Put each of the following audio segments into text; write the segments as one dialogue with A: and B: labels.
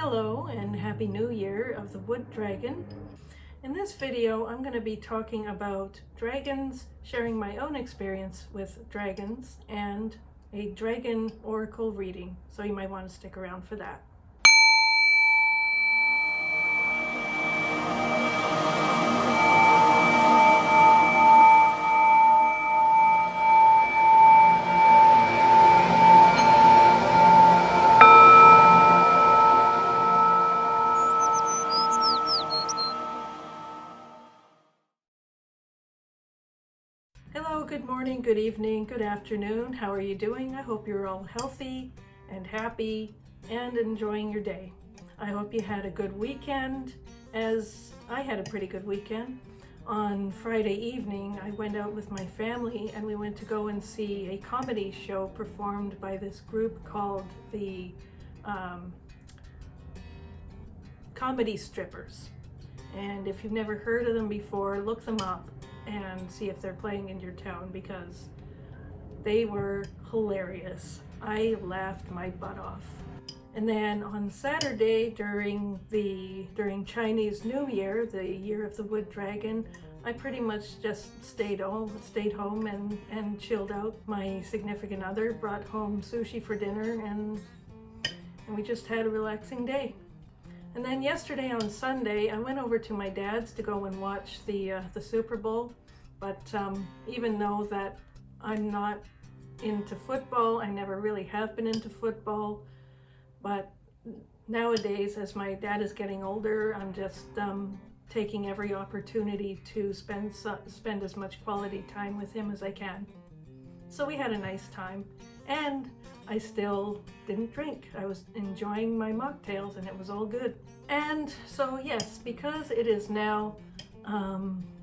A: Hello and Happy New Year of the Wood Dragon. In this video, I'm going to be talking about dragons, sharing my own experience with dragons, and a dragon oracle reading, so you might want to stick around for that. Hello, good morning, good evening, good afternoon. How are you doing? I hope you're all healthy and happy and enjoying your day. I hope you had a good weekend, as I had a pretty good weekend. On Friday evening, I went out with my family and we went to go and see a comedy show performed by this group called the Comedy Strippers. And if you've never heard of them before, look them up and see if they're playing in your town, because they were hilarious. I laughed my butt off. And then on Saturday, during Chinese New Year, the year of the Wood Dragon, I pretty much just stayed home and chilled out. My significant other brought home sushi for dinner, and we just had a relaxing day. And then yesterday on Sunday, I went over to my dad's to go and watch the Super Bowl. But even though that I'm not into football, I never really have been into football. But nowadays, as my dad is getting older, I'm just taking every opportunity to spend as much quality time with him as I can. So we had a nice time, and I still didn't drink. I was enjoying my mocktails and it was all good. And so yes, because it is now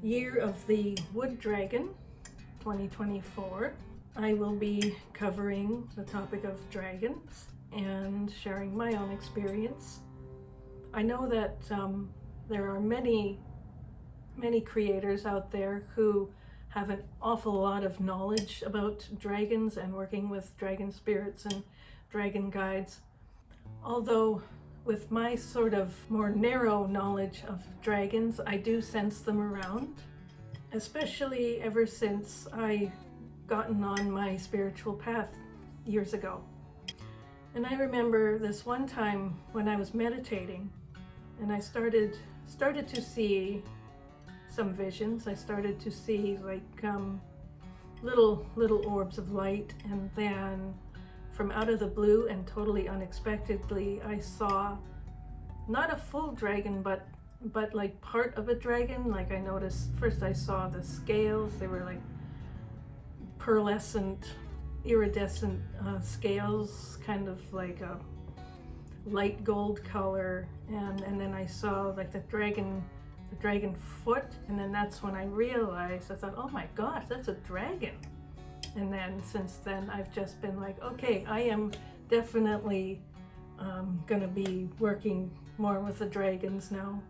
A: year of the Wood Dragon 2024, I will be covering the topic of dragons and sharing my own experience. I know that there are many creators out there who have an awful lot of knowledge about dragons and working with dragon spirits and dragon guides. Although with my sort of more narrow knowledge of dragons, I do sense them around, especially ever since I gotten on my spiritual path years ago. And I remember this one time when I was meditating and I started to see some visions. I started to see like little orbs of light, and then from out of the blue and totally unexpectedly, I saw not a full dragon, but like part of a dragon. Like I noticed, first I saw the scales. They were like pearlescent, iridescent scales, kind of like a light gold color. And then I saw like the dragon foot, and then that's when I realized, I thought, oh my gosh, that's a dragon. And then since then I've just been like, okay, I am definitely gonna be working more with the dragons now.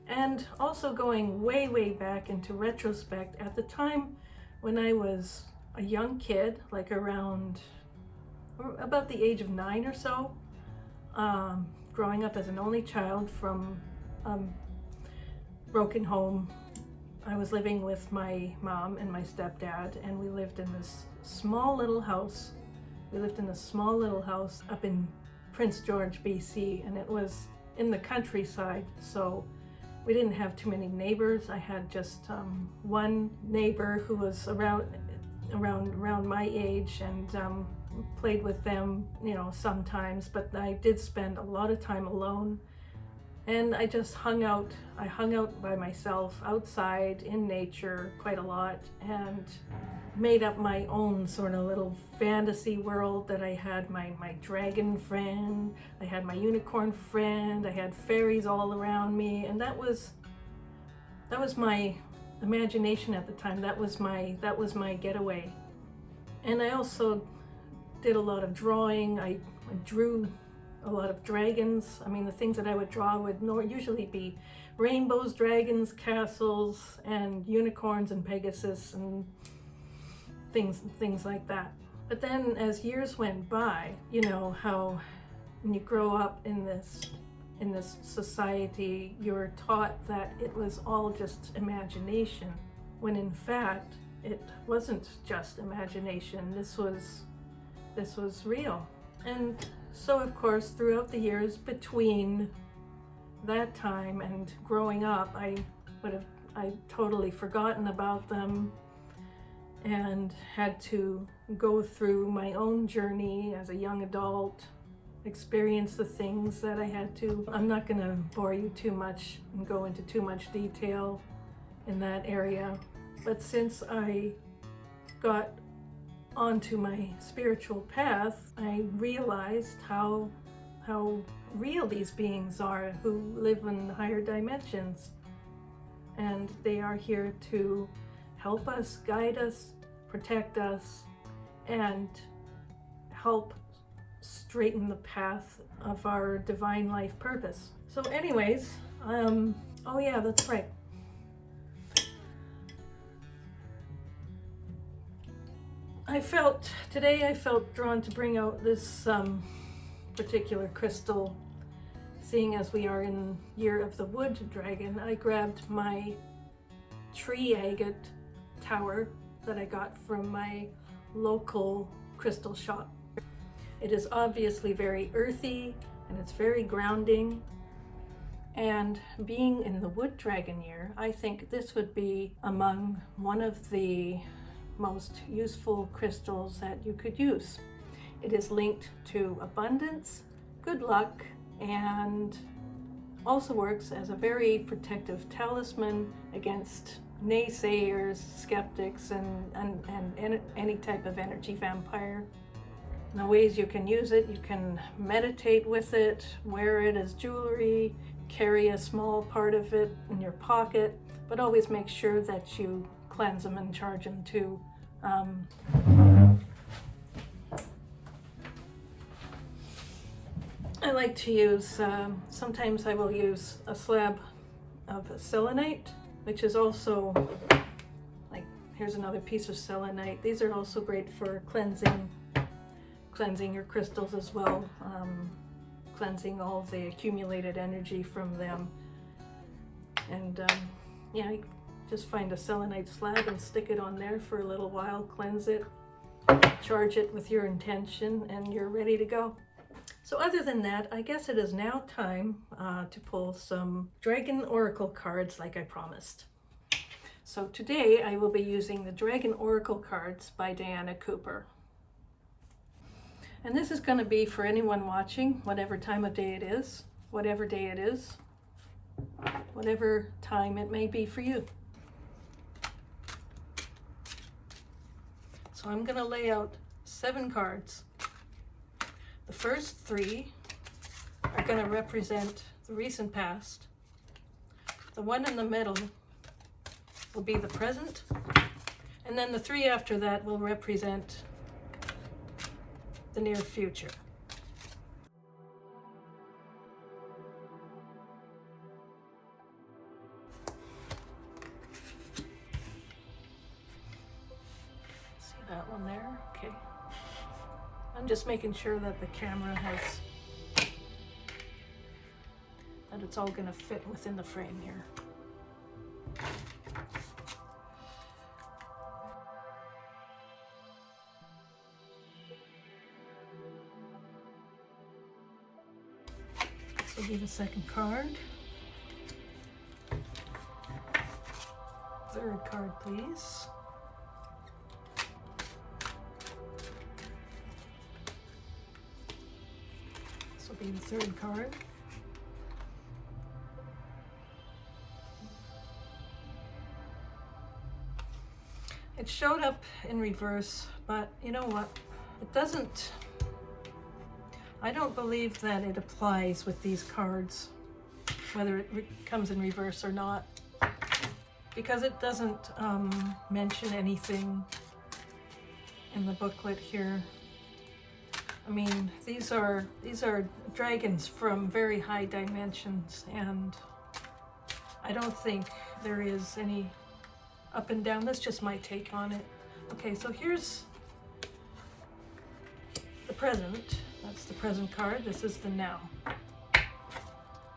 A: And also going way back into retrospect, at the time when I was a young kid, like around about the age of 9 or so, growing up as an only child from broken home. I was living with my mom and my stepdad, and we lived in this small little house. We lived in a small little house up in Prince George, BC, and it was in the countryside, so we didn't have too many neighbors. I had just one neighbor who was around my age, and played with them, sometimes, but I did spend a lot of time alone. And I just hung out by myself outside in nature quite a lot, and made up my own sort of little fantasy world that I had my dragon friend, I had my unicorn friend, I had fairies all around me, and that was my imagination at the time. That was my getaway. And I also did a lot of drawing. I drew a lot of dragons. I mean, the things that I would draw would usually be rainbows, dragons, castles, and unicorns and Pegasus and things like that. But then as years went by, you know how when you grow up in this in this society, you're taught that it was all just imagination, when in fact it wasn't just imagination. This was real. And so of course, throughout the years between that time and growing up, I totally forgotten about them and had to go through my own journey as a young adult, experience the things that I had to. I'm not going to bore you too much and go into too much detail in that area, but since I got onto my spiritual path, I realized how real these beings are who live in higher dimensions, and they are here to help us, guide us, protect us, and help straighten the path of our divine life purpose. So anyways, oh yeah, that's right. Today I felt drawn to bring out this particular crystal. Seeing as we are in Year of the Wood Dragon, I grabbed my Tree Agate tower that I got from my local crystal shop. It is obviously very earthy and it's very grounding. And being in the Wood Dragon year, I think this would be among one of the most useful crystals that you could use. It is linked to abundance, good luck, and also works as a very protective talisman against naysayers, skeptics, and any type of energy vampire. And the ways you can use it: you can meditate with it, wear it as jewelry, carry a small part of it in your pocket, but always make sure that you cleanse them and charge them too. I like to use, sometimes I will use a slab of selenite, which is also, like, here's another piece of selenite. These are also great for cleansing your crystals as well, cleansing all the accumulated energy from them. And yeah, you just find a selenite slab and stick it on there for a little while, cleanse it, charge it with your intention, and you're ready to go. So other than that, I guess it is now time to pull some Dragon Oracle cards like I promised. So today I will be using the Dragon Oracle cards by Diana Cooper. And this is going to be for anyone watching, whatever time of day it is, whatever day it is, whatever time it may be for you. So I'm going to lay out 7 cards. The first 3 are going to represent the recent past. The one in the middle will be the present. And then the 3 after that will represent the near future. See that one there? Okay. I'm just making sure that the camera has, that it's all going to fit within the frame here. This will be the second card. Third card, please. This will be the third card. It showed up in reverse, but you know what? It doesn't, I don't believe that it applies with these cards, whether it comes in reverse or not, because it doesn't mention anything in the booklet here. I mean, these are dragons from very high dimensions, and I don't think there is any up and down. That's just my take on it. Okay, so here's the present. That's the present card. This is the now.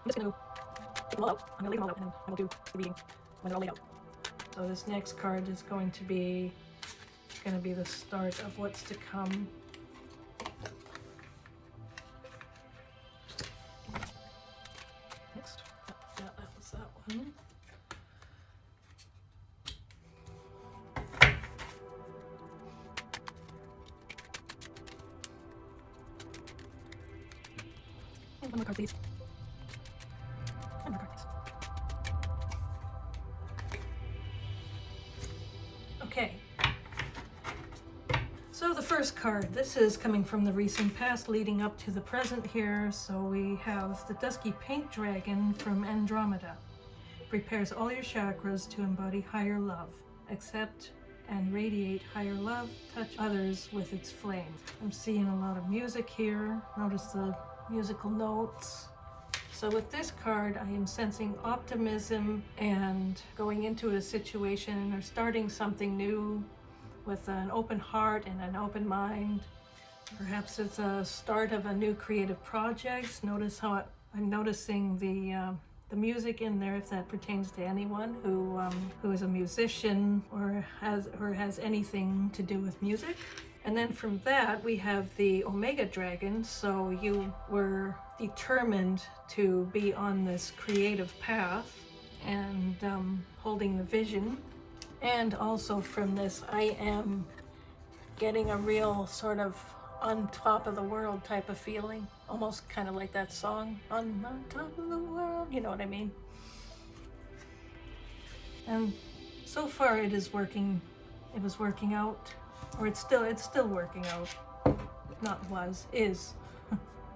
A: I'm just going to take them all out. I'm going to lay them all out, and then I will do the reading when they're all laid out. So this next card is going to be the start of what's to come. Next, that was that one. And one more card, please. One more card, please. Okay. So the first card, this is coming from the recent past leading up to the present here. So we have the Dusky Pink Dragon from Andromeda. Prepares all your chakras to embody higher love. Accept and radiate higher love. Touch others with its flame. I'm seeing a lot of music here. Notice the musical notes. So with this card, I am sensing optimism and going into a situation or starting something new with an open heart and an open mind. Perhaps it's a start of a new creative project. Notice how I'm noticing the music in there, if that pertains to anyone who is a musician or has anything to do with music. And then from that, we have the Omega Dragon. So you were determined to be on this creative path and holding the vision. And also from this, I am getting a real sort of on top of the world type of feeling. Almost kind of like that song, on top of the world, you know what I mean? And so far it is working, it was working out, or it's still working out. Not was, is.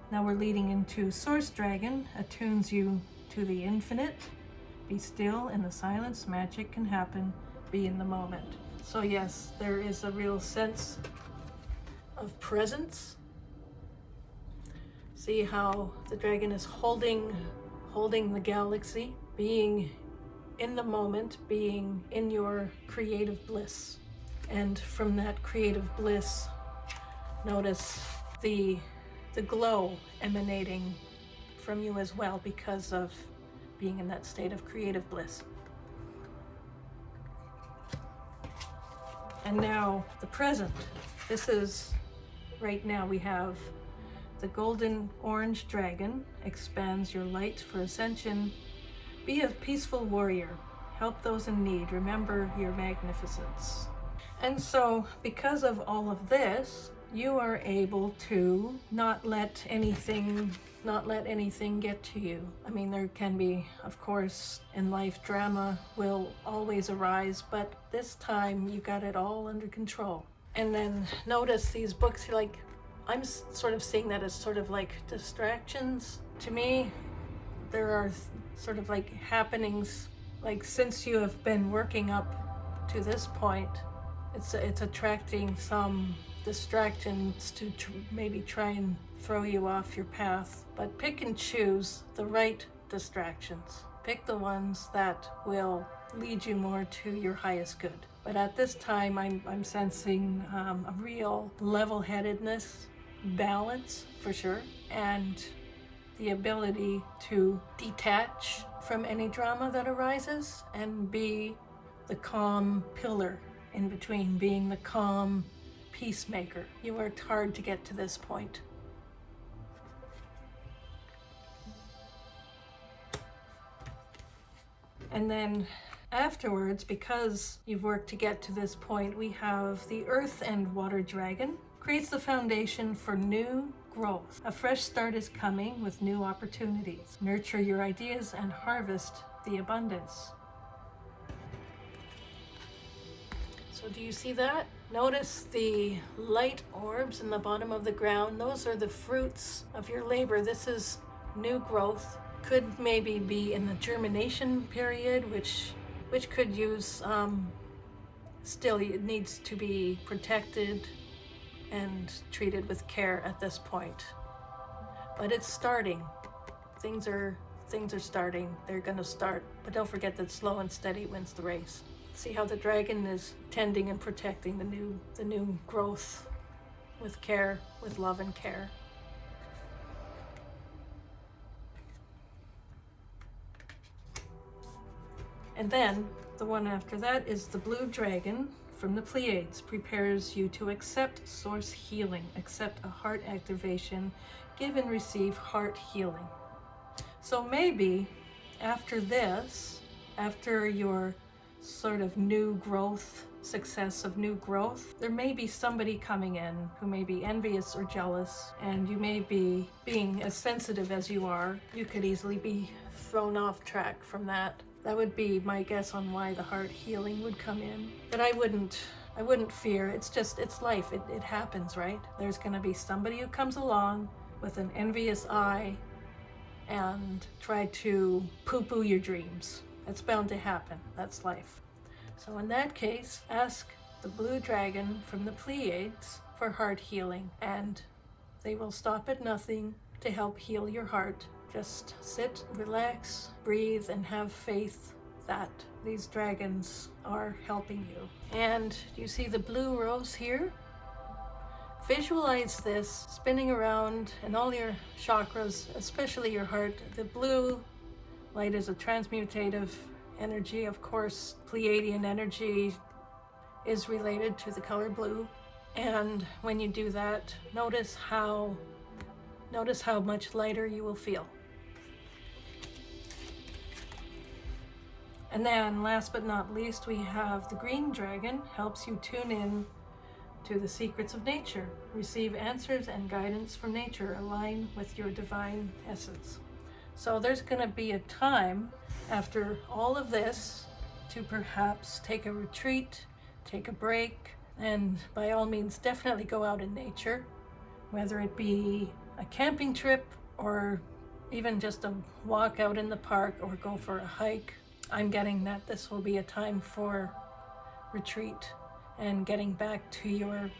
A: Now we're leading into Source Dragon, attunes you to the infinite. Be still in the silence, magic can happen. Be in the moment. So yes, there is a real sense of presence. See how the dragon is holding the galaxy, being in the moment, being in your creative bliss. And from that creative bliss, notice the glow emanating from you as well because of being in that state of creative bliss. And now the present. This is, right now we have the Golden Orange Dragon, expands your light for ascension. Be a peaceful warrior. Help those in need. Remember your magnificence. And so, because of all of this, you are able to not let anything get to you. I mean, there can be, of course, in life, drama will always arise, but this time you got it all under control. And then notice these books, like, I'm sort of seeing that as sort of like distractions. To me, there are sort of like happenings, like since you have been working up to this point, it's attracting some distractions to maybe try and throw you off your path. But pick and choose the right distractions. Pick the ones that will lead you more to your highest good. But at this time, I'm sensing a real level-headedness, balance for sure, and the ability to detach from any drama that arises and be the calm pillar in between, being the calm peacemaker. You worked hard to get to this point. And then afterwards, because you've worked to get to this point, we have the Earth and Water Dragon. Creates the foundation for new growth. A fresh start is coming with new opportunities. Nurture your ideas and harvest the abundance. So do you see that? Notice the light orbs in the bottom of the ground. Those are the fruits of your labor. This is new growth. Could maybe be in the germination period, which could use, still it needs to be protected and treated with care at this point. But it's starting. Things are starting. They're gonna start. But don't forget that slow and steady wins the race. See how the dragon is tending and protecting the new growth with care, with love and care. And then the one after that is the Blue Dragon from the Pleiades. Prepares you to accept source healing, accept a heart activation, give and receive heart healing. So maybe after this, after your sort of new growth, success of new growth, there may be somebody coming in who may be envious or jealous, and you may be, being as sensitive as you are, you could easily be thrown off track from that. That would be my guess on why the heart healing would come in. But I wouldn't fear. It's just, it's life. It happens, right? There's going to be somebody who comes along with an envious eye and try to poo-poo your dreams. That's bound to happen. That's life. So in that case, ask the Blue Dragon from the Pleiades for heart healing, and they will stop at nothing to help heal your heart. Just sit, relax, breathe, and have faith that these dragons are helping you. And you see the blue rose here? Visualize this spinning around in all your chakras, especially your heart. The blue light is a transmutative energy. Of course, Pleiadian energy is related to the color blue. And when you do that, notice how much lighter you will feel. And then last but not least, we have the Green Dragon. Helps you tune in to the secrets of nature. Receive answers and guidance from nature. Align with your divine essence. So there's going to be a time after all of this to perhaps take a retreat, take a break, and by all means definitely go out in nature, whether it be a camping trip or even just a walk out in the park or go for a hike. I'm getting that this will be a time for retreat and getting back to your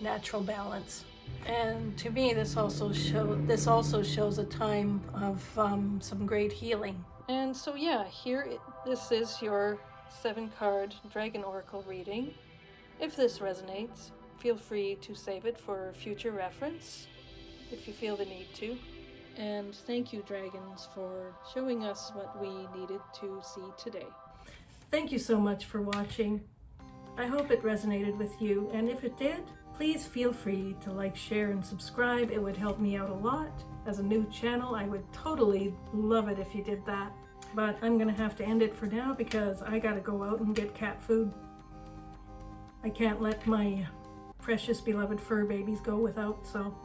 A: natural balance. And to me, this also shows a time of some great healing. And so yeah, this is your 7-card Dragon Oracle reading. If this resonates, feel free to save it for future reference if you feel the need to. And thank you, dragons, for showing us what we needed to see today. Thank you so much for watching. I hope it resonated with you, and if it did, please feel free to like, share, and subscribe. It would help me out a lot. As a new channel, I would totally love it if you did that. But I'm gonna have to end it for now because I gotta go out and get cat food. I can't let my precious beloved fur babies go without, so.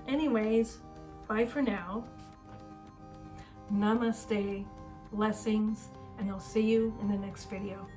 A: Anyways, bye for now. Namaste, blessings, and I'll see you in the next video.